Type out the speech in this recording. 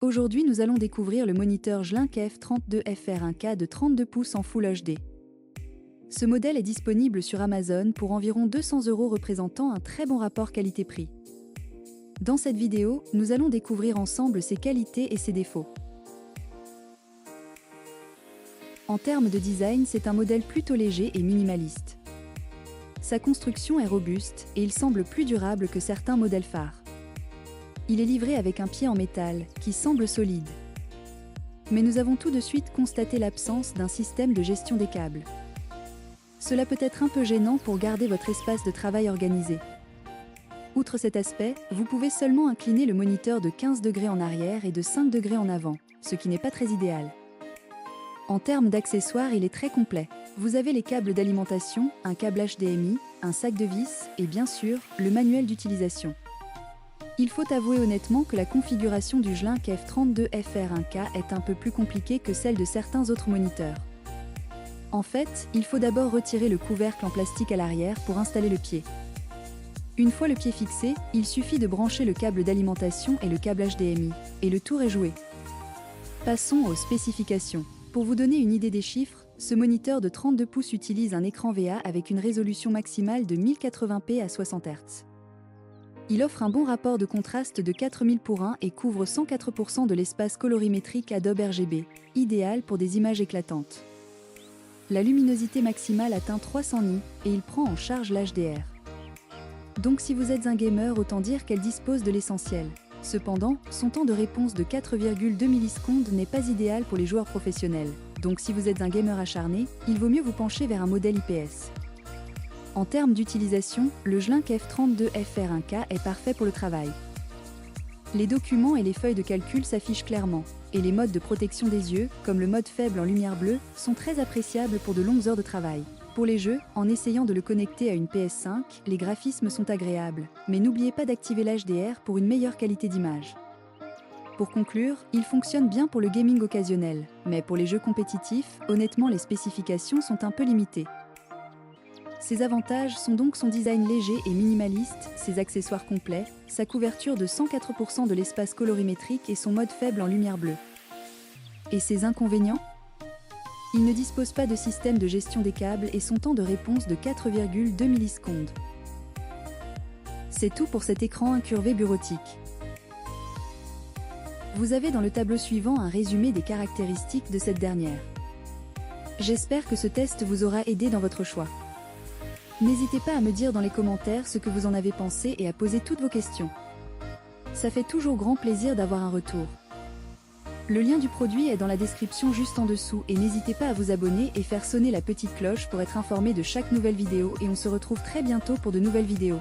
Aujourd'hui, nous allons découvrir le moniteur Jlink F32FR1K de 32 pouces en Full HD. Ce modèle est disponible sur Amazon pour environ 200 € représentant un très bon rapport qualité-prix. Dans cette vidéo, nous allons découvrir ensemble ses qualités et ses défauts. En termes de design, c'est un modèle plutôt léger et minimaliste. Sa construction est robuste et il semble plus durable que certains modèles phares. Il est livré avec un pied en métal, qui semble solide. Mais nous avons tout de suite constaté l'absence d'un système de gestion des câbles. Cela peut être un peu gênant pour garder votre espace de travail organisé. Outre cet aspect, vous pouvez seulement incliner le moniteur de 15 degrés en arrière et de 5 degrés en avant, ce qui n'est pas très idéal. En termes d'accessoires, il est très complet. Vous avez les câbles d'alimentation, un câble HDMI, un sac de vis et bien sûr, le manuel d'utilisation. Il faut avouer honnêtement que la configuration du Jlink F32FR1K est un peu plus compliquée que celle de certains autres moniteurs. En fait, il faut d'abord retirer le couvercle en plastique à l'arrière pour installer le pied. Une fois le pied fixé, il suffit de brancher le câble d'alimentation et le câble HDMI, et le tour est joué. Passons aux spécifications. Pour vous donner une idée des chiffres, ce moniteur de 32 pouces utilise un écran VA avec une résolution maximale de 1080p à 60 Hz. Il offre un bon rapport de contraste de 4000:1 et couvre 104% de l'espace colorimétrique Adobe RGB, idéal pour des images éclatantes. La luminosité maximale atteint 300 nits et il prend en charge l'HDR. Donc si vous êtes un gamer, autant dire qu'elle dispose de l'essentiel. Cependant, son temps de réponse de 4,2 millisecondes n'est pas idéal pour les joueurs professionnels. Donc si vous êtes un gamer acharné, il vaut mieux vous pencher vers un modèle IPS. En termes d'utilisation, le Jlink F32FR1K est parfait pour le travail. Les documents et les feuilles de calcul s'affichent clairement, et les modes de protection des yeux, comme le mode faible en lumière bleue, sont très appréciables pour de longues heures de travail. Pour les jeux, en essayant de le connecter à une PS5, les graphismes sont agréables, mais n'oubliez pas d'activer l'HDR pour une meilleure qualité d'image. Pour conclure, il fonctionne bien pour le gaming occasionnel, mais pour les jeux compétitifs, honnêtement les spécifications sont un peu limitées. Ses avantages sont donc son design léger et minimaliste, ses accessoires complets, sa couverture de 104% de l'espace colorimétrique et son mode faible en lumière bleue. Et ses inconvénients ? Il ne dispose pas de système de gestion des câbles et son temps de réponse de 4,2 millisecondes. C'est tout pour cet écran incurvé bureautique. Vous avez dans le tableau suivant un résumé des caractéristiques de cette dernière. J'espère que ce test vous aura aidé dans votre choix. N'hésitez pas à me dire dans les commentaires ce que vous en avez pensé et à poser toutes vos questions. Ça fait toujours grand plaisir d'avoir un retour. Le lien du produit est dans la description juste en dessous et n'hésitez pas à vous abonner et faire sonner la petite cloche pour être informé de chaque nouvelle vidéo et on se retrouve très bientôt pour de nouvelles vidéos.